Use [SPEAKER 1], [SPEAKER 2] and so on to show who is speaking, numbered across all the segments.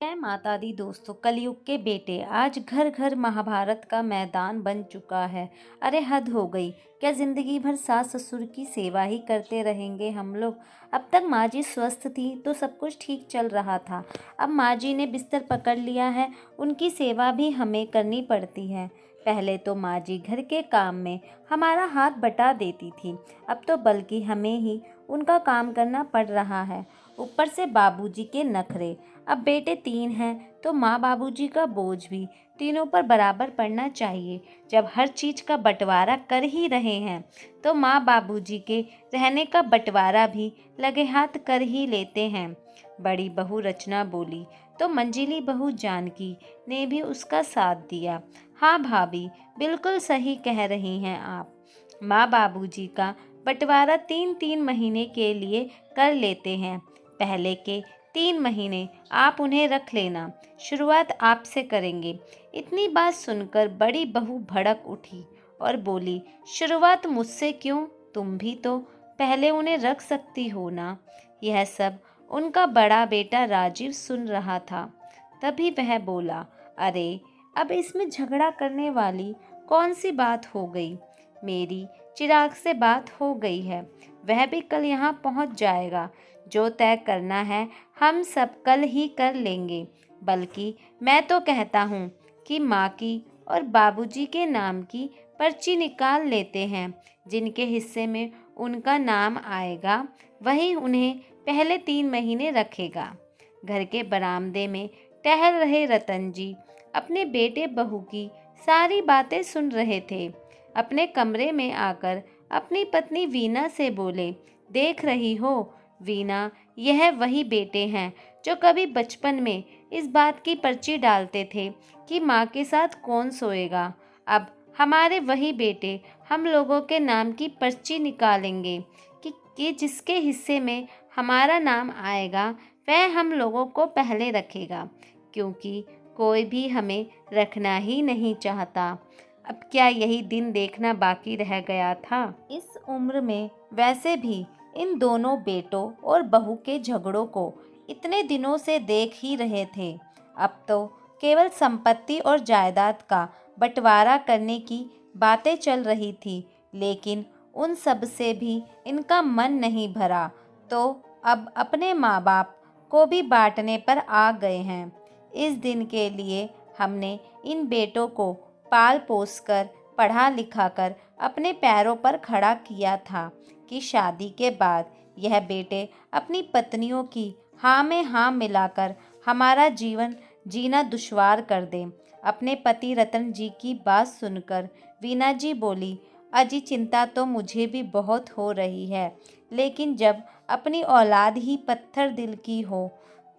[SPEAKER 1] जय माता दी दोस्तों। कलयुग के बेटे, आज घर घर महाभारत का मैदान बन चुका है। अरे हद हो गई। क्या जिंदगी भर सास ससुर की सेवा ही करते रहेंगे हम लोग? अब तक माँ जी स्वस्थ थी तो सब कुछ ठीक चल रहा था। अब माँ जी ने बिस्तर पकड़ लिया है, उनकी सेवा भी हमें करनी पड़ती है। पहले तो माँ जी घर के काम में हमारा हाथ बटा देती थी, अब तो बल्कि हमें ही उनका काम करना पड़ रहा है। ऊपर से बाबूजी के नखरे। अब बेटे 3 हैं तो माँ बाबूजी का बोझ भी तीनों पर बराबर पड़ना चाहिए। जब हर चीज़ का बंटवारा कर ही रहे हैं तो माँ बाबूजी के रहने का बंटवारा भी लगे हाथ कर ही लेते हैं। बड़ी बहू रचना बोली तो मंजिली बहू जानकी ने भी उसका साथ दिया। हाँ भाभी, बिल्कुल सही कह रही हैं आप। माँ बाबूजी का बंटवारा 3-3 महीने के लिए कर लेते हैं। पहले के 3 महीने आप उन्हें रख लेना, शुरुआत आपसे करेंगे। इतनी बात सुनकर बड़ी बहू भड़क उठी और बोली, शुरुआत मुझसे क्यों? तुम भी तो पहले उन्हें रख सकती हो ना। यह सब उनका बड़ा बेटा राजीव सुन रहा था। तभी वह बोला, अरे अब इसमें झगड़ा करने वाली कौन सी बात हो गई? मेरी चिराग से बात हो गई है, वह भी कल यहाँ पहुँच जाएगा। जो तय करना है हम सब कल ही कर लेंगे। बल्कि मैं तो कहता हूँ कि माँ की और बाबूजी के नाम की पर्ची निकाल लेते हैं। जिनके हिस्से में उनका नाम आएगा वही उन्हें पहले 3 महीने रखेगा। घर के बरामदे में टहल रहे रतन जी अपने बेटे बहू की सारी बातें सुन रहे थे। अपने कमरे में आकर अपनी पत्नी वीना से बोले, देख रही हो वीना, यह वही बेटे हैं जो कभी बचपन में इस बात की पर्ची डालते थे कि माँ के साथ कौन सोएगा। अब हमारे वही बेटे हम लोगों के नाम की पर्ची निकालेंगे कि जिसके हिस्से में हमारा नाम आएगा वह हम लोगों को पहले रखेगा, क्योंकि कोई भी हमें रखना ही नहीं चाहता। अब क्या यही दिन देखना बाकी रह गया था? इस उम्र में वैसे भी इन दोनों बेटों और बहू के झगड़ों को इतने दिनों से देख ही रहे थे। अब तो केवल संपत्ति और जायदाद का बंटवारा करने की बातें चल रही थी, लेकिन उन सब से भी इनका मन नहीं भरा, तो अब अपने माँ बाप को भी बांटने पर आ गए हैं। इस दिन के लिए हमने इन बेटों को पाल पोस कर पढ़ा लिखा कर अपने पैरों पर खड़ा किया था कि शादी के बाद यह बेटे अपनी पत्नियों की हाँ में हाँ मिलाकर हमारा जीवन जीना दुश्वार कर दें। अपने पति रतन जी की बात सुनकर वीना जी बोली, अजी चिंता तो मुझे भी बहुत हो रही है, लेकिन जब अपनी औलाद ही पत्थर दिल की हो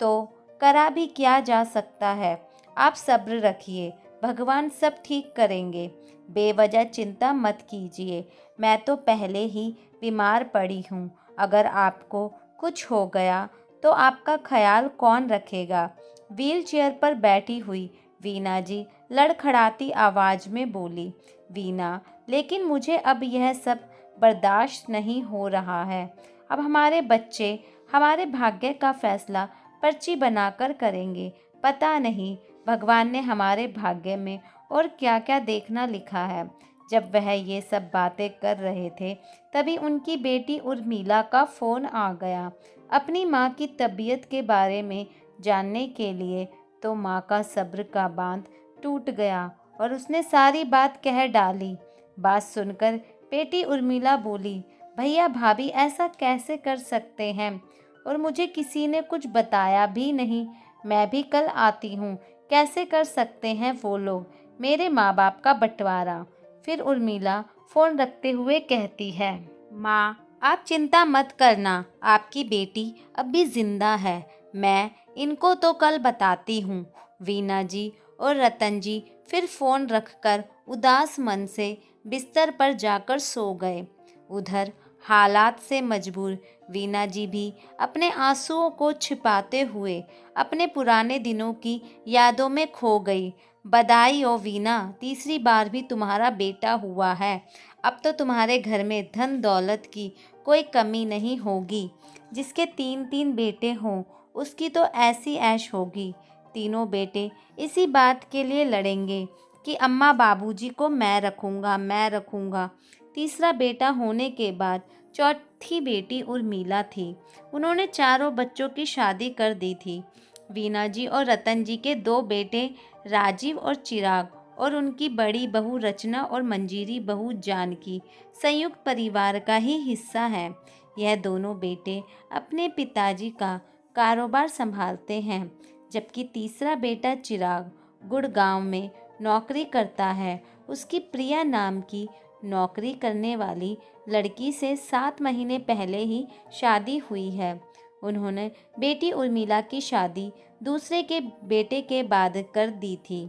[SPEAKER 1] तो करा भी क्या जा सकता है। आप सब्र रखिए, भगवान सब ठीक करेंगे। बेवजह चिंता मत कीजिए, मैं तो पहले ही बीमार पड़ी हूँ। अगर आपको कुछ हो गया तो आपका ख्याल कौन रखेगा? व्हील चेयर पर बैठी हुई वीना जी लड़खड़ाती आवाज़ में बोली, वीना, लेकिन मुझे अब यह सब बर्दाश्त नहीं हो रहा है। अब हमारे बच्चे हमारे भाग्य का फैसला पर्ची बनाकर करेंगे। पता नहीं भगवान ने हमारे भाग्य में और क्या क्या देखना लिखा है। जब वह ये सब बातें कर रहे थे तभी उनकी बेटी उर्मिला का फ़ोन आ गया अपनी माँ की तबीयत के बारे में जानने के लिए। तो माँ का सब्र का बांध टूट गया और उसने सारी बात कह डाली। बात सुनकर बेटी उर्मिला बोली, भैया भाभी ऐसा कैसे कर सकते हैं? और मुझे किसी ने कुछ बताया भी नहीं। मैं भी कल आती हूँ, कैसे कर सकते हैं वो लोग मेरे माँ बाप का बंटवारा? फिर उर्मिला फ़ोन रखते हुए कहती है, माँ आप चिंता मत करना, आपकी बेटी अब भी जिंदा है। मैं इनको तो कल बताती हूँ। वीना जी और रतन जी फिर फ़ोन रखकर उदास मन से बिस्तर पर जाकर सो गए। उधर हालात से मजबूर वीना जी भी अपने आंसुओं को छिपाते हुए अपने पुराने दिनों की यादों में खो गई। बधाई हो वीना, तीसरी बार भी तुम्हारा बेटा हुआ है। अब तो तुम्हारे घर में धन दौलत की कोई कमी नहीं होगी। जिसके 3-3 बेटे हों उसकी तो ऐसी ऐश होगी तीनों बेटे इसी बात के लिए लड़ेंगे कि अम्मा बाबूजी को मैं रखूँगा। तीसरा बेटा होने के बाद चौथी बेटी उर्मिला थी। उन्होंने चारों बच्चों की शादी कर दी थी। वीना जी और रतन जी के दो बेटे राजीव और चिराग और उनकी बड़ी बहू रचना और मंजीरी बहू जानकी संयुक्त परिवार का ही हिस्सा है। यह दोनों बेटे अपने पिताजी का कारोबार संभालते हैं, जबकि तीसरा बेटा चिराग गुड़गांव में नौकरी करता है। उसकी प्रिया नाम की नौकरी करने वाली लड़की से 7 महीने पहले ही शादी हुई है। उन्होंने बेटी उर्मिला की शादी दूसरे के बेटे के बाद कर दी थी,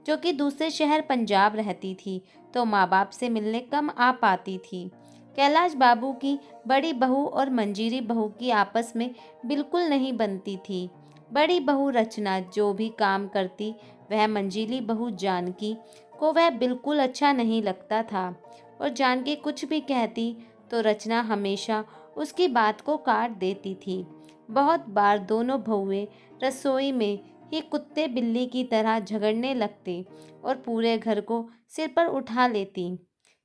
[SPEAKER 1] जो कि दूसरे शहर पंजाब रहती थी, तो माँ बाप से मिलने कम आ पाती थी। कैलाश बाबू की बड़ी बहू और मंजीरी बहू की आपस में बिल्कुल नहीं बनती थी। बड़ी बहू रचना जो भी काम करती वह मंजीली बहू जानकी को वह बिल्कुल अच्छा नहीं लगता था, और जानकी कुछ भी कहती तो रचना हमेशा उसकी बात को काट देती थी। बहुत बार दोनों बहुएं रसोई में ही कुत्ते बिल्ली की तरह झगड़ने लगते और पूरे घर को सिर पर उठा लेती।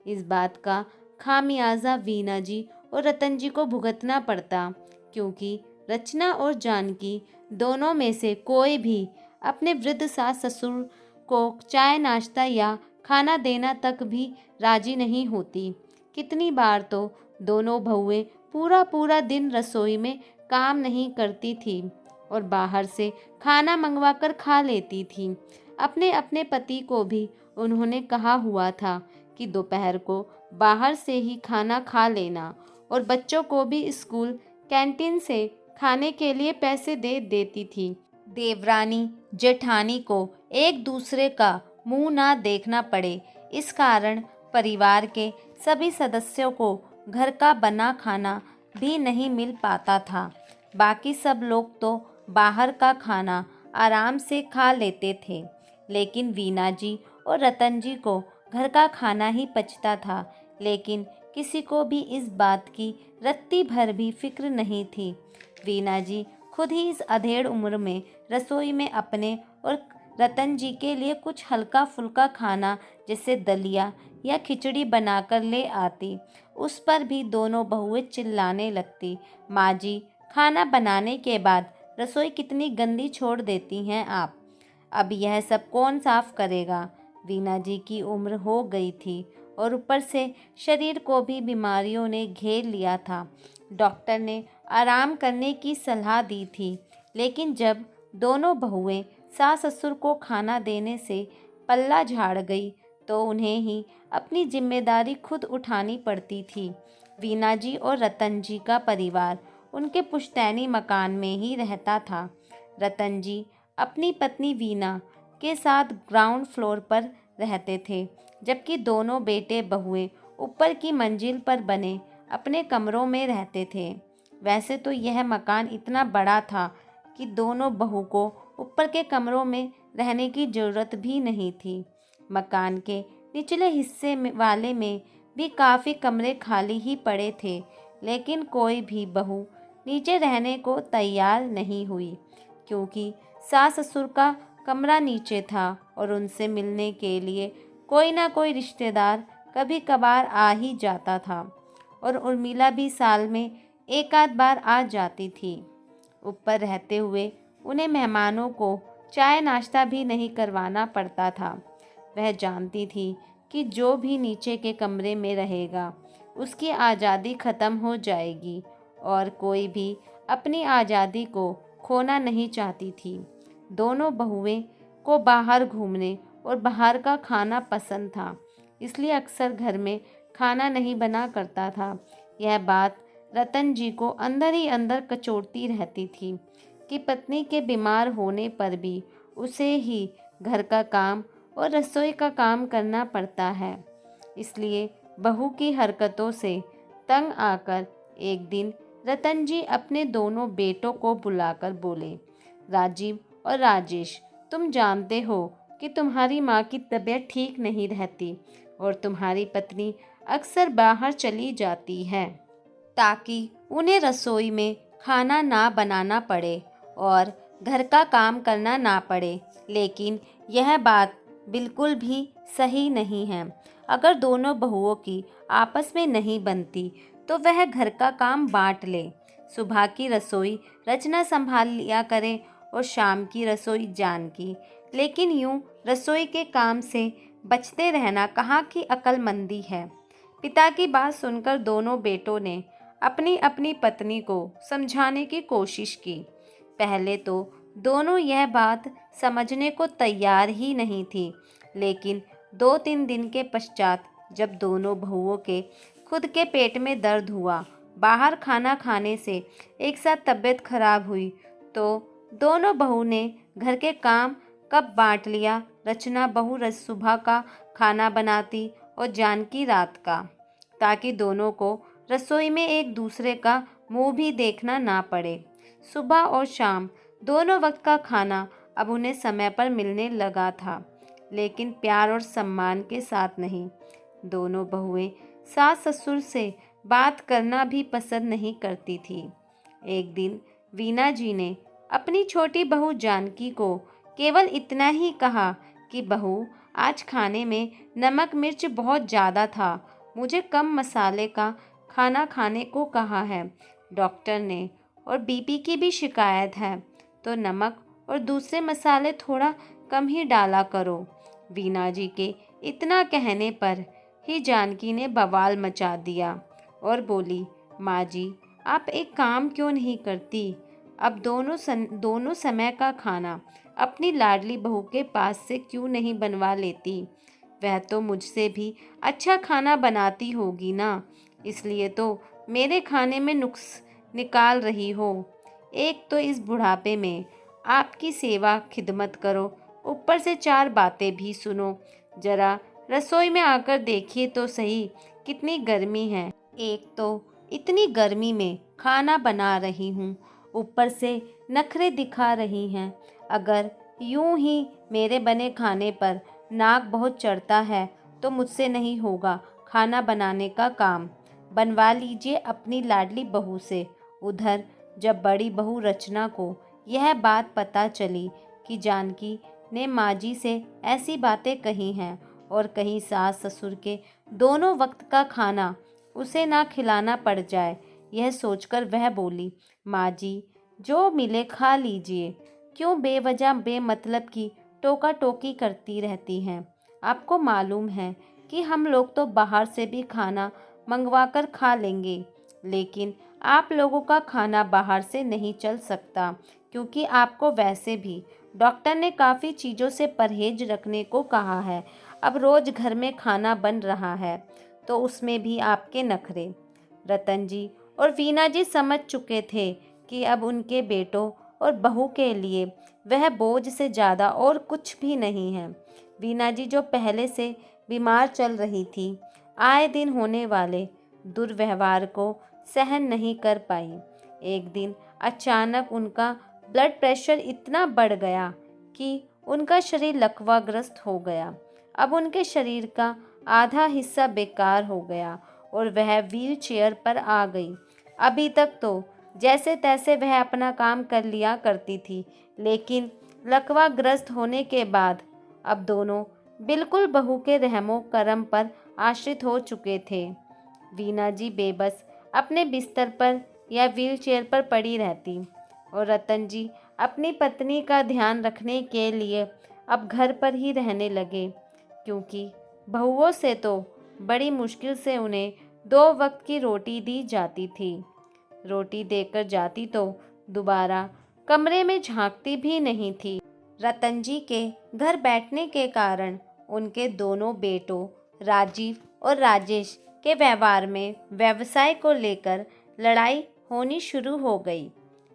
[SPEAKER 1] इस बात का खामियाजा वीना जी और रतन जी को भुगतना पड़ता, क्योंकि रचना और जानकी दोनों में से कोई भी अपने वृद्ध सास ससुर को चाय नाश्ता या खाना देना तक भी राजी नहीं होती। कितनी बार तो दोनों बहुएं पूरा पूरा दिन रसोई में काम नहीं करती थी और बाहर से खाना मंगवाकर खा लेती थी। अपने अपने पति को भी उन्होंने कहा हुआ था कि दोपहर को बाहर से ही खाना खा लेना, और बच्चों को भी स्कूल कैंटीन से खाने के लिए पैसे दे देती थी। देवरानी जेठानी को एक दूसरे का मुंह ना देखना पड़े, इस कारण परिवार के सभी सदस्यों को घर का बना खाना भी नहीं मिल पाता था। बाकी सब लोग तो बाहर का खाना आराम से खा लेते थे, लेकिन वीना जी और रतन जी को घर का खाना ही पचता था। लेकिन किसी को भी इस बात की रत्ती भर भी फिक्र नहीं थी। वीना जी खुद ही इस अधेड़ उम्र में रसोई में अपने और रतन जी के लिए कुछ हल्का फुल्का खाना जैसे दलिया या खिचड़ी बनाकर ले आती। उस पर भी दोनों बहुएं चिल्लाने लगती, माँ जी, खाना बनाने के बाद रसोई कितनी गंदी छोड़ देती हैं आप। अब यह सब कौन साफ करेगा। वीना जी की उम्र हो गई थी और ऊपर से शरीर को भी बीमारियों ने घेर लिया था। डॉक्टर ने आराम करने की सलाह दी थी, लेकिन जब दोनों बहुएं सास ससुर को खाना देने से पल्ला झाड़ गई तो उन्हें ही अपनी जिम्मेदारी खुद उठानी पड़ती थी। वीना जी और रतन जी का परिवार उनके पुश्तैनी मकान में ही रहता था। रतन जी अपनी पत्नी वीना के साथ ग्राउंड फ्लोर पर रहते थे, जबकि दोनों बेटे बहुएं ऊपर की मंजिल पर बने अपने कमरों में रहते थे। वैसे तो यह मकान इतना बड़ा था कि दोनों बहू को ऊपर के कमरों में रहने की ज़रूरत भी नहीं थी। मकान के निचले हिस्से वाले में भी काफ़ी कमरे खाली ही पड़े थे, लेकिन कोई भी बहू नीचे रहने को तैयार नहीं हुई, क्योंकि सास ससुर का कमरा नीचे था और उनसे मिलने के लिए कोई ना कोई रिश्तेदार कभी कभार आ ही जाता था, और उर्मिला भी साल में एक आध बार आ जाती थी। ऊपर रहते हुए उन्हें मेहमानों को चाय नाश्ता भी नहीं करवाना पड़ता था। वह जानती थी कि जो भी नीचे के कमरे में रहेगा उसकी आज़ादी ख़त्म हो जाएगी, और कोई भी अपनी आज़ादी को खोना नहीं चाहती थी। दोनों बहुएं को बाहर घूमने और बाहर का खाना पसंद था, इसलिए अक्सर घर में खाना नहीं बना करता था। यह बात रतन जी को अंदर ही अंदर कचोटती रहती थी कि पत्नी के बीमार होने पर भी उसे ही घर का काम और रसोई का काम करना पड़ता है। इसलिए बहू की हरकतों से तंग आकर एक दिन रतन जी अपने दोनों बेटों को बुलाकर बोले, राजीव और राजेश, तुम जानते हो कि तुम्हारी माँ की तबीयत ठीक नहीं रहती और तुम्हारी पत्नी अक्सर बाहर चली जाती है, ताकि उन्हें रसोई में खाना ना बनाना पड़े, और घर का काम करना ना पड़े। लेकिन यह बात बिल्कुल भी सही नहीं है। अगर दोनों बहुओं की आपस में नहीं बनती तो वह घर का काम बांट ले। सुबह की रसोई रचना संभाल लिया करे और शाम की रसोई जानकी। लेकिन यूं रसोई के काम से बचते रहना कहाँ की अक्लमंदी है। पिता की बात सुनकर दोनों बेटों ने अपनी अपनी पत्नी को समझाने की कोशिश की। पहले तो दोनों यह बात समझने को तैयार ही नहीं थी, लेकिन 2-3 दिन के पश्चात जब दोनों बहुओं के खुद के पेट में दर्द हुआ, बाहर खाना खाने से एक साथ तबीयत खराब हुई, तो दोनों बहू ने घर के काम कब बांट लिया। रचना बहू सुबह का खाना बनाती और जानकी रात का, ताकि दोनों को रसोई में एक दूसरे का मुंह भी देखना ना पड़े। सुबह और शाम दोनों वक्त का खाना अब उन्हें समय पर मिलने लगा था, लेकिन प्यार और सम्मान के साथ नहीं। दोनों बहुएं सास ससुर से बात करना भी पसंद नहीं करती थी। एक दिन वीना जी ने अपनी छोटी बहू जानकी को केवल इतना ही कहा कि बहू, आज खाने में नमक मिर्च बहुत ज़्यादा था, मुझे कम मसाले का खाना खाने को कहा है डॉक्टर ने, और बीपी की भी शिकायत है, तो नमक और दूसरे मसाले थोड़ा कम ही डाला करो। वीना जी के इतना कहने पर ही जानकी ने बवाल मचा दिया और बोली, माँ जी, आप एक काम क्यों नहीं करती? अब दोनों समय का खाना अपनी लाडली बहू के पास से क्यों नहीं बनवा लेती? वह तो मुझसे भी अच्छा खाना बनाती होगी ना, इसलिए तो मेरे खाने में नुक्स निकाल रही हो। एक तो इस बुढ़ापे में आपकी सेवा खिदमत करो, ऊपर से 4 बातें भी सुनो। जरा रसोई में आकर देखिए तो सही, कितनी गर्मी है। एक तो इतनी गर्मी में खाना बना रही हूँ, ऊपर से नखरे दिखा रही हैं। अगर यूं ही मेरे बने खाने पर नाक बहुत चढ़ता है तो मुझसे नहीं होगा खाना बनाने का काम। बनवा लीजिए अपनी लाडली बहू से। उधर जब बड़ी बहू रचना को यह बात पता चली कि जानकी ने माँ जी से ऐसी बातें कही हैं और कहीं सास ससुर के दोनों वक्त का खाना उसे ना खिलाना पड़ जाए, यह सोचकर वह बोली, माँ जी, जो मिले खा लीजिए, क्यों बेवजह बेमतलब की टोका टोकी करती रहती हैं। आपको मालूम है कि हम लोग तो बाहर से भी खाना मंगवा कर खा लेंगे, लेकिन आप लोगों का खाना बाहर से नहीं चल सकता, क्योंकि आपको वैसे भी डॉक्टर ने काफ़ी चीज़ों से परहेज रखने को कहा है। अब रोज़ घर में खाना बन रहा है तो उसमें भी आपके नखरे। रतन जी और वीना जी समझ चुके थे कि अब उनके बेटों और बहू के लिए वह बोझ से ज़्यादा और कुछ भी नहीं है। वीना जी जो पहले से बीमार चल रही थी, आए दिन होने वाले दुर्व्यवहार को सहन नहीं कर पाई। एक दिन अचानक उनका ब्लड प्रेशर इतना बढ़ गया कि उनका शरीर लकवाग्रस्त हो गया। अब उनके शरीर का आधा हिस्सा बेकार हो गया और वह व्हील चेयर पर आ गई। अभी तक तो जैसे तैसे वह अपना काम कर लिया करती थी, लेकिन लकवाग्रस्त होने के बाद अब दोनों बिल्कुल बहू के रहमो करम पर आश्रित हो चुके थे। वीना जी बेबस अपने बिस्तर पर या व्हील चेयर पर पड़ी रहती और रतन जी अपनी पत्नी का ध्यान रखने के लिए अब घर पर ही रहने लगे, क्योंकि बहुओं से तो बड़ी मुश्किल से उन्हें 2 वक्त की रोटी दी जाती थी। रोटी देकर जाती तो दोबारा कमरे में झांकती भी नहीं थी। रतन जी के घर बैठने के कारण उनके दोनों बेटों राजीव और राजेश के व्यवहार में व्यवसाय को लेकर लड़ाई होनी शुरू हो गई।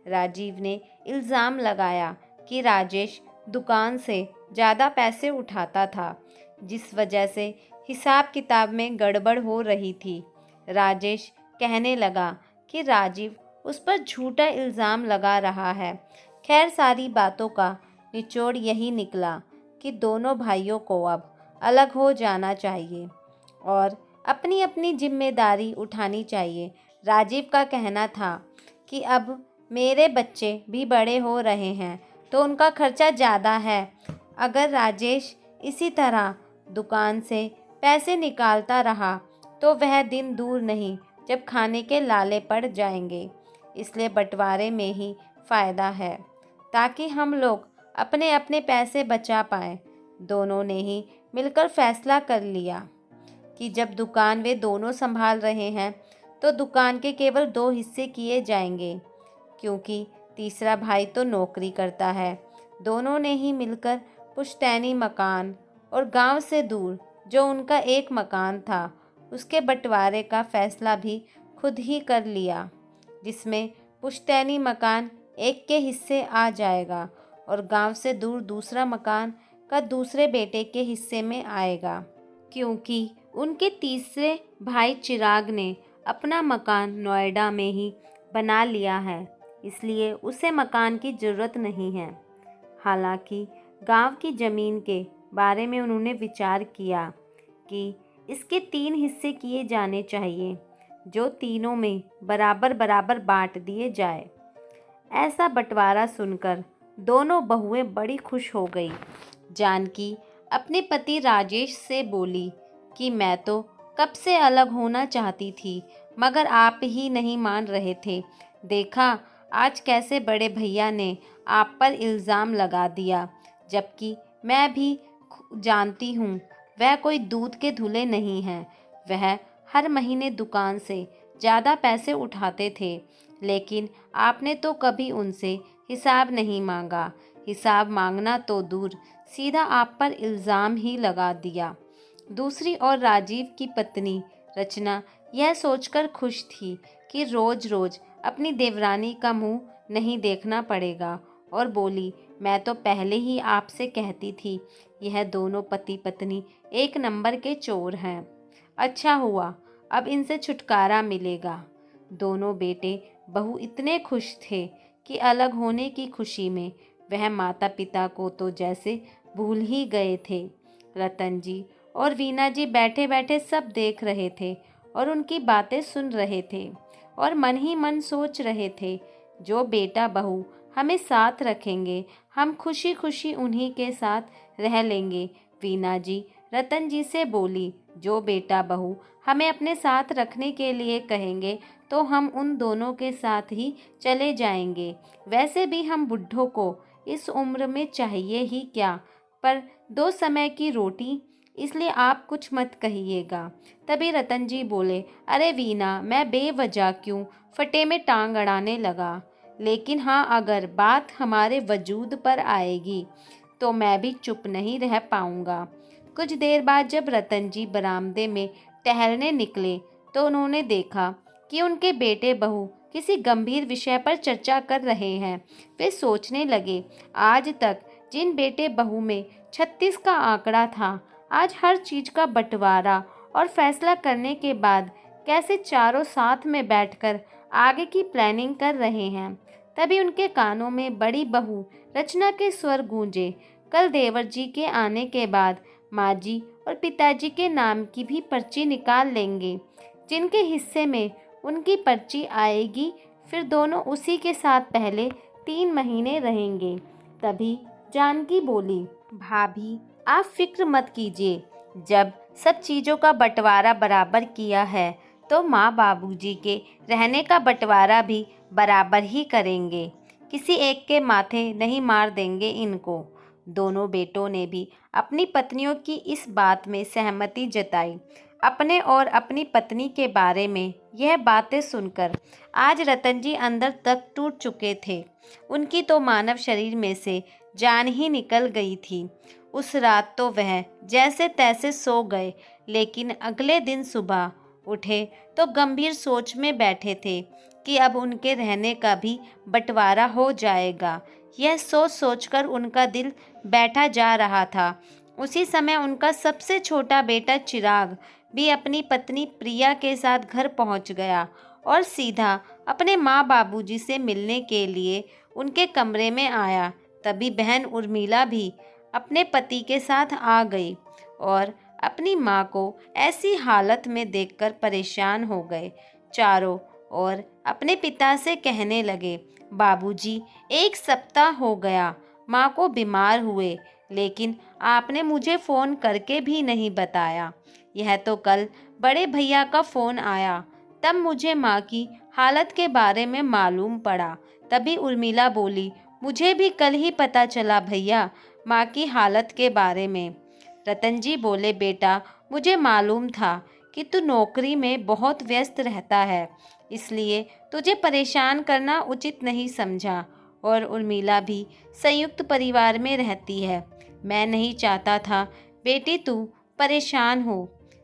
[SPEAKER 1] राजीव ने इल्ज़ाम लगाया कि राजेश दुकान से ज़्यादा पैसे उठाता था, जिस वजह से हिसाब किताब में गड़बड़ हो रही थी। राजेश कहने लगा कि राजीव उस पर झूठा इल्ज़ाम लगा रहा है। खैर, सारी बातों का निचोड़ यही निकला कि दोनों भाइयों को अब अलग हो जाना चाहिए और अपनी अपनी जिम्मेदारी उठानी चाहिए। राजीव का कहना था कि अब मेरे बच्चे भी बड़े हो रहे हैं, तो उनका खर्चा ज़्यादा है। अगर राजेश इसी तरह दुकान से पैसे निकालता रहा तो वह दिन दूर नहीं जब खाने के लाले पड़ जाएंगे। इसलिए बंटवारे में ही फ़ायदा है, ताकि हम लोग अपने अपने पैसे बचा पाएँ। दोनों ने ही मिलकर फैसला कर लिया कि जब दुकान वे दोनों संभाल रहे हैं तो दुकान के केवल 2 हिस्से किए जाएंगे, क्योंकि तीसरा भाई तो नौकरी करता है। दोनों ने ही मिलकर पुश्तैनी मकान और गांव से दूर जो उनका एक मकान था, उसके बंटवारे का फैसला भी खुद ही कर लिया, जिसमें पुश्तैनी मकान एक के हिस्से आ जाएगा और गांव से दूर दूसरा मकान का दूसरे बेटे के हिस्से में आएगा। क्योंकि उनके तीसरे भाई चिराग ने अपना मकान नोएडा में ही बना लिया है, इसलिए उसे मकान की ज़रूरत नहीं है। हालांकि गांव की ज़मीन के बारे में उन्होंने विचार किया कि इसके 3 हिस्से किए जाने चाहिए, जो तीनों में बराबर बराबर बांट दिए जाए। ऐसा बंटवारा सुनकर दोनों बहुएं बड़ी खुश हो गई। जानकी अपने पति राजेश से बोली कि मैं तो कब से अलग होना चाहती थी, मगर आप ही नहीं मान रहे थे। देखा आज कैसे बड़े भैया ने आप पर इल्ज़ाम लगा दिया, जबकि मैं भी जानती हूँ वह कोई दूध के धुले नहीं हैं। वह हर महीने दुकान से ज़्यादा पैसे उठाते थे, लेकिन आपने तो कभी उनसे हिसाब नहीं मांगा। हिसाब मांगना तो दूर, सीधा आप पर इल्ज़ाम ही लगा दिया। दूसरी ओर राजीव की पत्नी रचना यह सोचकर खुश थी कि रोज़ रोज़ अपनी देवरानी का मुंह नहीं देखना पड़ेगा, और बोली, मैं तो पहले ही आपसे कहती थी यह दोनों पति पत्नी एक नंबर के चोर हैं। अच्छा हुआ अब इनसे छुटकारा मिलेगा। दोनों बेटे बहू इतने खुश थे कि अलग होने की खुशी में वह माता पिता को तो जैसे भूल ही गए थे। रतन जी और वीना जी बैठे बैठे सब देख रहे थे और उनकी बातें सुन रहे थे और मन ही मन सोच रहे थे, जो बेटा बहू हमें साथ रखेंगे हम खुशी खुशी उन्हीं के साथ रह लेंगे। वीना जी रतन जी से बोली, जो बेटा बहू हमें अपने साथ रखने के लिए कहेंगे तो हम उन दोनों के साथ ही चले जाएंगे। वैसे भी हम बुढ़ों को इस उम्र में चाहिए ही क्या, पर 2 समय की रोटी, इसलिए आप कुछ मत कहिएगा। तभी रतन जी बोले, अरे वीना, मैं बेवजह क्यों फटे में टांग अड़ाने लगा, लेकिन हाँ अगर बात हमारे वजूद पर आएगी तो मैं भी चुप नहीं रह पाऊंगा। कुछ देर बाद जब रतन जी बरामदे में टहलने निकले तो उन्होंने देखा कि उनके बेटे बहू किसी गंभीर विषय पर चर्चा कर रहे हैं। वे सोचने लगे, आज तक जिन बेटे बहू में 36 का आंकड़ा था, आज हर चीज़ का बंटवारा और फैसला करने के बाद कैसे चारों साथ में बैठकर आगे की प्लानिंग कर रहे हैं। तभी उनके कानों में बड़ी बहू रचना के स्वर गूंजे, कल देवर जी के आने के बाद माँ जी और पिताजी के नाम की भी पर्ची निकाल लेंगे। जिनके हिस्से में उनकी पर्ची आएगी, फिर दोनों उसी के साथ पहले 3 महीने रहेंगे। तभी जानकी बोली, भाभी आप फिक्र मत कीजिए, जब सब चीज़ों का बंटवारा बराबर किया है तो माँ बाबूजी के रहने का बंटवारा भी बराबर ही करेंगे। किसी एक के माथे नहीं मार देंगे इनको। दोनों बेटों ने भी अपनी पत्नियों की इस बात में सहमति जताई। अपने और अपनी पत्नी के बारे में यह बातें सुनकर आज रतन जी अंदर तक टूट चुके थे। उनकी तो मानव शरीर में से जान ही निकल गई थी। उस रात तो वह जैसे तैसे सो गए, लेकिन अगले दिन सुबह उठे तो गंभीर सोच में बैठे थे कि अब उनके रहने का भी बंटवारा हो जाएगा। यह सोच सोचकर उनका दिल बैठा जा रहा था। उसी समय उनका सबसे छोटा बेटा चिराग भी अपनी पत्नी प्रिया के साथ घर पहुंच गया और सीधा अपने माँ बाबूजी से मिलने के लिए उनके कमरे में आया। तभी बहन उर्मिला भी अपने पति के साथ आ गई और अपनी माँ को ऐसी हालत में देखकर परेशान हो गए। चारों और अपने पिता से कहने लगे, बाबूजी 1 सप्ताह हो गया, माँ को बीमार हुए, लेकिन आपने मुझे फ़ोन करके भी नहीं बताया। यह तो कल बड़े भैया का फ़ोन आया, तब मुझे माँ की हालत के बारे में मालूम पड़ा। तभी उर्मिला बोली, मुझे भी कल ही पता चला भैया माँ की हालत के बारे में। रतन जी बोले, बेटा मुझे मालूम था कि तू नौकरी में बहुत व्यस्त रहता है, इसलिए तुझे परेशान करना उचित नहीं समझा। और उर्मिला भी संयुक्त परिवार में रहती है। मैं नहीं चाहता था बेटी तू परेशान हो।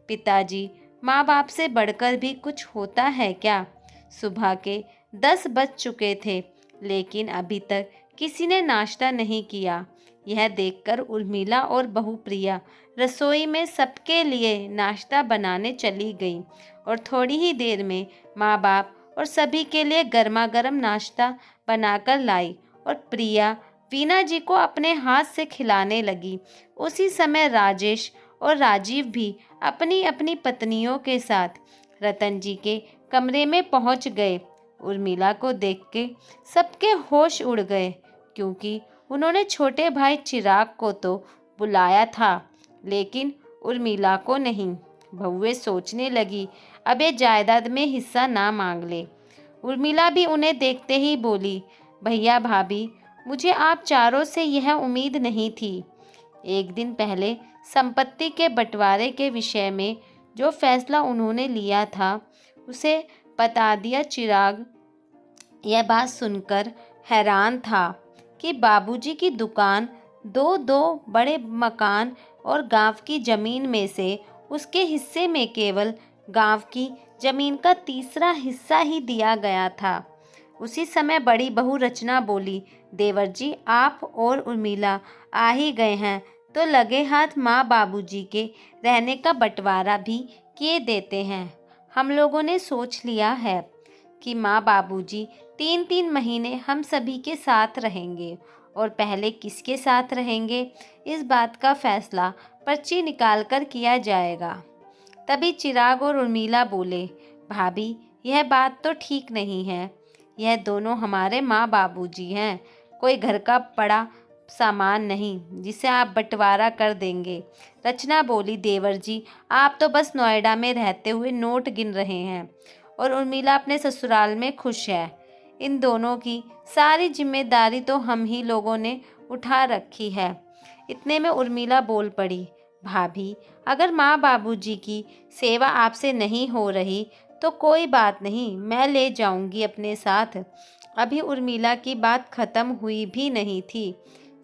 [SPEAKER 1] पिताजी, माँ बाप से बढ़कर भी कुछ होता है क्या? सुबह के 10 बज चुके थे, लेकिन अभी तक किसी ने नाश्ता नहीं किया। यह देखकर उर्मिला और बहू प्रिया रसोई में सबके लिए नाश्ता बनाने चली गई और थोड़ी ही देर में माँ बाप और सभी के लिए गर्मा गर्म नाश्ता बनाकर लाई और प्रिया वीना जी को अपने हाथ से खिलाने लगी। उसी समय राजेश और राजीव भी अपनी अपनी पत्नियों के साथ रतन जी के कमरे में पहुंच गए। उर्मिला को देख के सबके होश उड़ गए, क्योंकि उन्होंने छोटे भाई चिराग को तो बुलाया था, लेकिन उर्मिला को नहीं। बहुएं सोचने लगी, अब ये जायदाद में हिस्सा ना मांग ले। उर्मिला भी उन्हें देखते ही बोली, भैया भाभी, मुझे आप चारों से यह उम्मीद नहीं थी। एक दिन पहले संपत्ति के बंटवारे के विषय में जो फैसला उन्होंने लिया था, उसे बता दिया। चिराग यह बात सुनकर हैरान था कि बाबूजी की दुकान, दो दो बड़े मकान और गांव की जमीन में से उसके हिस्से में केवल गांव की जमीन का तीसरा हिस्सा ही दिया गया था। उसी समय बड़ी बहू रचना बोली, देवर जी आप और उर्मिला आ ही गए हैं, तो लगे हाथ माँ बाबूजी के रहने का बंटवारा भी किए देते हैं। हम लोगों ने सोच लिया है कि माँ बाबूजी 3-3 महीने हम सभी के साथ रहेंगे, और पहले किसके साथ रहेंगे इस बात का फैसला पर्ची निकाल कर किया जाएगा। तभी चिराग और उर्मिला बोले, भाभी यह बात तो ठीक नहीं है, यह दोनों हमारे माँ बाबूजी हैं, कोई घर का पड़ा सामान नहीं जिसे आप बंटवारा कर देंगे। रचना बोली, देवर जी आप तो बस नोएडा में रहते हुए नोट गिन रहे हैं और उर्मिला अपने ससुराल में खुश है। इन दोनों की सारी जिम्मेदारी तो हम ही लोगों ने उठा रखी है। इतने में उर्मिला बोल पड़ी, भाभी अगर माँ बाबूजी की सेवा आपसे नहीं हो रही तो कोई बात नहीं, मैं ले जाऊंगी अपने साथ। अभी उर्मिला की बात खत्म हुई भी नहीं थी।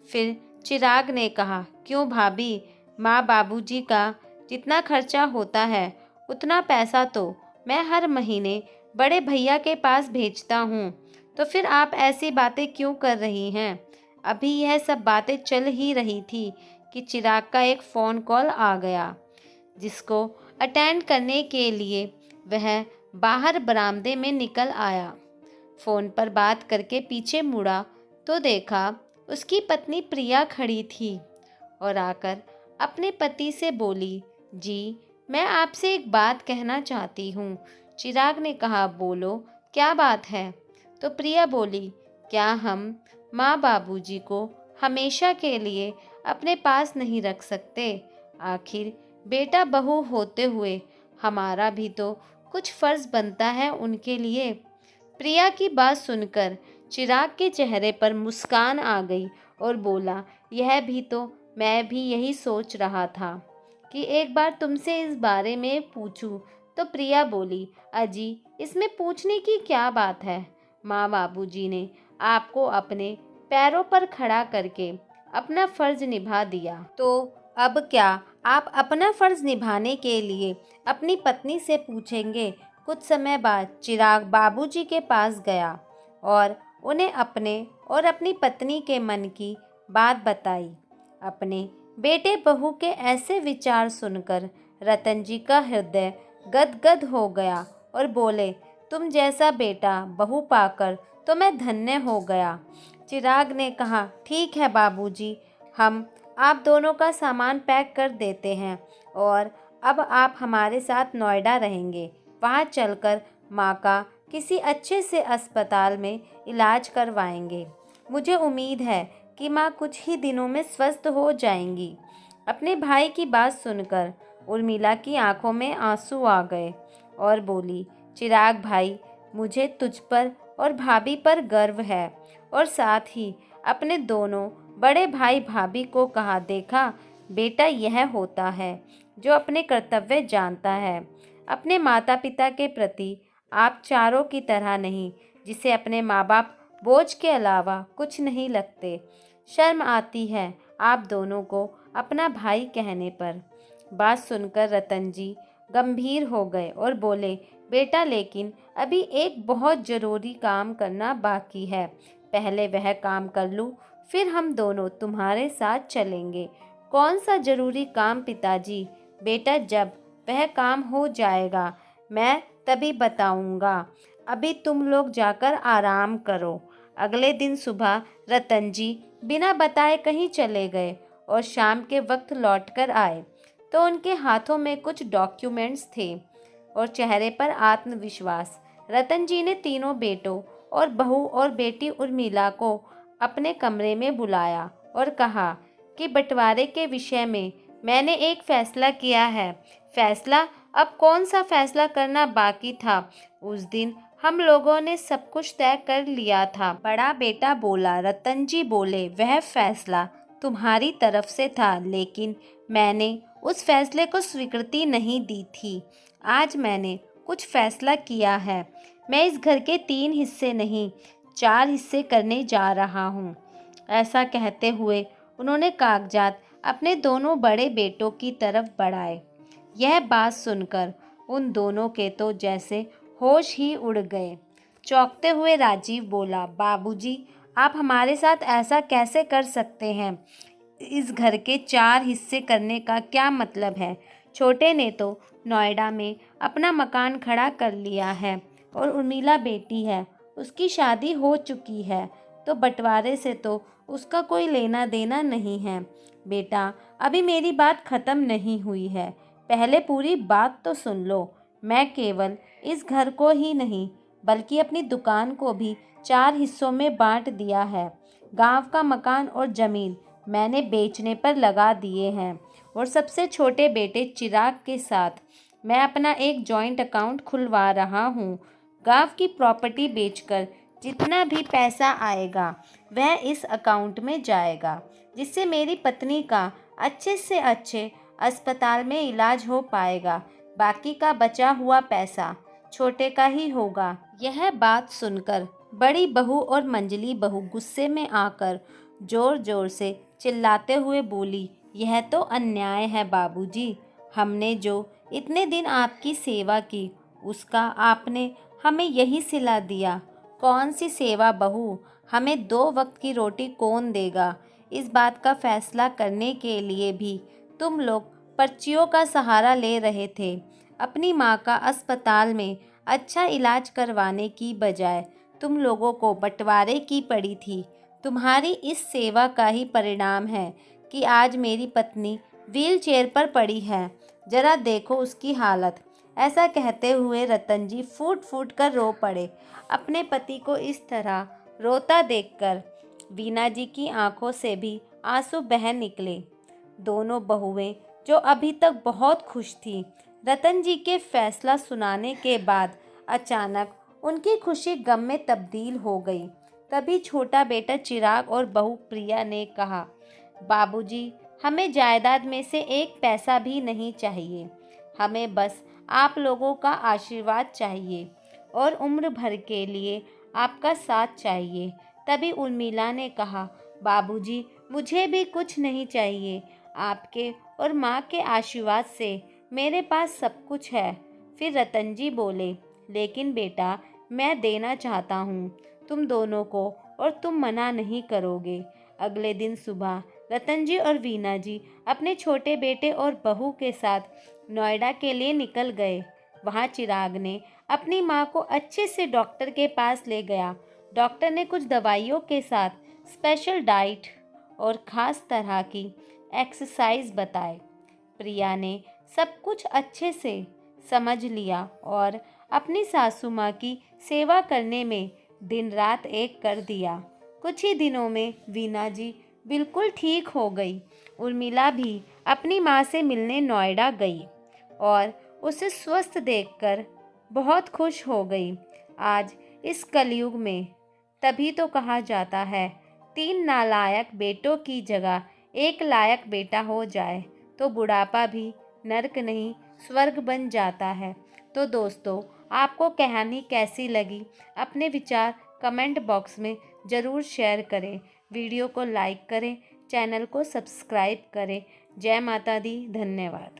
[SPEAKER 1] फिर चिराग ने कहा, क्यों भाभी, माँ बाबूजी का जितना खर्चा होता है उतना पैसा तो मैं हर महीने बड़े भैया के पास भेजता हूँ, तो फिर आप ऐसी बातें क्यों कर रही हैं? अभी यह सब बातें चल ही रही थी कि चिराग का एक फ़ोन कॉल आ गया, जिसको अटेंड करने के लिए वह बाहर बरामदे में निकल आया। फ़ोन पर बात करके पीछे मुड़ा तो देखा उसकी पत्नी प्रिया खड़ी थी और आकर अपने पति से बोली, जी मैं आपसे एक बात कहना चाहती हूँ। चिराग ने कहा, बोलो क्या बात है? तो प्रिया बोली, क्या हम माँ बाबूजी को हमेशा के लिए अपने पास नहीं रख सकते? आखिर बेटा बहू होते हुए हमारा भी तो कुछ फ़र्ज़ बनता है उनके लिए। प्रिया की बात सुनकर चिराग के चेहरे पर मुस्कान आ गई और बोला, यह भी तो मैं भी यही सोच रहा था कि एक बार तुमसे इस बारे में पूछूं। तो प्रिया बोली, अजी इसमें पूछने की क्या बात है? माँ बाबूजी ने आपको अपने पैरों पर खड़ा करके अपना फ़र्ज़ निभा दिया, तो अब क्या आप अपना फ़र्ज़ निभाने के लिए अपनी पत्नी से पूछेंगे? कुछ समय बाद चिराग बाबूजी के पास गया और उन्हें अपने और अपनी पत्नी के मन की बात बताई। अपने बेटे बहू के ऐसे विचार सुनकर रतन जी का हृदय गदगद हो गया और बोले, तुम जैसा बेटा बहू पाकर तो मैं धन्य हो गया। चिराग ने कहा, ठीक है बाबूजी, हम आप दोनों का सामान पैक कर देते हैं और अब आप हमारे साथ नोएडा रहेंगे। वहाँ चलकर माँ का किसी अच्छे से अस्पताल में इलाज करवाएंगे। मुझे उम्मीद है कि माँ कुछ ही दिनों में स्वस्थ हो जाएंगी। अपने भाई की बात सुनकर उर्मिला की आंखों में आंसू आ गए और बोली, चिराग भाई, मुझे तुझ पर और भाभी पर गर्व है। और साथ ही अपने दोनों बड़े भाई भाभी को कहा, देखा बेटा, यह होता है जो अपने कर्तव्य जानता है। अपने माता पिता के प्रति आप चारों की तरह नहीं, जिसे अपने माँ बाप बोझ के अलावा कुछ नहीं लगते। शर्म आती है आप दोनों को अपना भाई कहने पर। बात सुनकर रतन जी गंभीर हो गए और बोले, बेटा, लेकिन अभी एक बहुत ज़रूरी काम करना बाकी है। पहले वह काम कर लूँ, फिर हम दोनों तुम्हारे साथ चलेंगे। कौन सा ज़रूरी काम पिताजी? बेटा, जब वह काम हो जाएगा मैं तभी बताऊंगा। अभी तुम लोग जाकर आराम करो। अगले दिन सुबह रतन जी बिना बताए कहीं चले गए और शाम के वक्त लौटकर आए तो उनके हाथों में कुछ डॉक्यूमेंट्स थे और चेहरे पर आत्मविश्वास। रतन जी ने तीनों बेटों और बहू और बेटी उर्मिला को अपने कमरे में बुलाया और कहा कि बंटवारे के विषय में मैंने एक फैसला किया है। फैसला? अब कौन सा फैसला करना बाकी था? उस दिन हम लोगों ने सब कुछ तय कर लिया था, बड़ा बेटा बोला। रतन जी बोले, वह फैसला तुम्हारी तरफ से था, लेकिन मैंने उस फैसले को स्वीकृति नहीं दी थी। आज मैंने कुछ फैसला किया है। मैं इस घर के 3 हिस्से नहीं 4 हिस्से करने जा रहा हूँ। ऐसा कहते हुए उन्होंने कागजात अपने दोनों बड़े बेटों की तरफ बढ़ाए। यह बात सुनकर उन दोनों के तो जैसे होश ही उड़ गए। चौंकते हुए राजीव बोला, बाबूजी, आप हमारे साथ ऐसा कैसे कर सकते हैं? इस घर के 4 हिस्से करने का क्या मतलब है? छोटे ने तो नोएडा में अपना मकान खड़ा कर लिया है और उर्मिला बेटी है, उसकी शादी हो चुकी है, तो बंटवारे से तो उसका कोई लेना देना नहीं है। बेटा, अभी मेरी बात ख़त्म नहीं हुई है, पहले पूरी बात तो सुन लो। मैं केवल इस घर को ही नहीं बल्कि अपनी दुकान को भी 4 हिस्सों में बांट दिया है। गांव का मकान और ज़मीन मैंने बेचने पर लगा दिए हैं और सबसे छोटे बेटे चिराग के साथ मैं अपना एक जॉइंट अकाउंट खुलवा रहा हूँ। गांव की प्रॉपर्टी बेचकर जितना भी पैसा आएगा वह इस अकाउंट में जाएगा, जिससे मेरी पत्नी का अच्छे से अच्छे अस्पताल में इलाज हो पाएगा। बाकी का बचा हुआ पैसा छोटे का ही होगा। यह बात सुनकर बड़ी बहू और मंजली बहू गुस्से में आकर जोर जोर से चिल्लाते हुए बोली, यह तो अन्याय है बाबूजी। हमने जो इतने दिन आपकी सेवा की उसका आपने हमें यही सिला दिया। कौन सी सेवा बहू? हमें 2 वक्त की रोटी कौन देगा? इस बात का फैसला करने के लिए भी तुम लोग पर्चियों का सहारा ले रहे थे। अपनी माँ का अस्पताल में अच्छा इलाज करवाने की बजाय तुम लोगों को बंटवारे की पड़ी थी। तुम्हारी इस सेवा का ही परिणाम है कि आज मेरी पत्नी व्हीलचेयर पर पड़ी है। जरा देखो उसकी हालत। ऐसा कहते हुए रतन जी फूट फूट कर रो पड़े। अपने पति को इस तरह रोता देखकर वीना जी की आंखों से भी आंसू बह निकले। दोनों बहुएं जो अभी तक बहुत खुश थीं, रतन जी के फैसला सुनाने के बाद अचानक उनकी खुशी गम में तब्दील हो गई। तभी छोटा बेटा चिराग और बहू प्रिया ने कहा, बाबूजी, हमें जायदाद में से एक पैसा भी नहीं चाहिए। हमें बस आप लोगों का आशीर्वाद चाहिए और उम्र भर के लिए आपका साथ चाहिए। तभी उर्मिला ने कहा, बाबूजी, मुझे भी कुछ नहीं चाहिए। आपके और माँ के आशीर्वाद से मेरे पास सब कुछ है। फिर रतन जी बोले, लेकिन बेटा, मैं देना चाहता हूँ तुम दोनों को और तुम मना नहीं करोगे। अगले दिन सुबह रतन जी और वीना जी अपने छोटे बेटे और बहू के साथ नोएडा के लिए निकल गए। वहाँ चिराग ने अपनी माँ को अच्छे से डॉक्टर के पास ले गया। डॉक्टर ने कुछ दवाइयों के साथ स्पेशल डाइट और ख़ास तरह की एक्सरसाइज बताए। प्रिया ने सब कुछ अच्छे से समझ लिया और अपनी सासू माँ की सेवा करने में दिन रात एक कर दिया। कुछ ही दिनों में वीना जी बिल्कुल ठीक हो गई। उर्मिला भी अपनी माँ से मिलने नोएडा गई और उसे स्वस्थ देखकर बहुत खुश हो गई। आज इस कलयुग में तभी तो कहा जाता है, 3 नालायक बेटों की जगह एक लायक बेटा हो जाए तो बुढ़ापा भी नर्क नहीं स्वर्ग बन जाता है। तो दोस्तों, आपको कहानी कैसी लगी? अपने विचार कमेंट बॉक्स में ज़रूर शेयर करें। वीडियो को लाइक करें, चैनल को सब्सक्राइब करें। जय माता दी। धन्यवाद।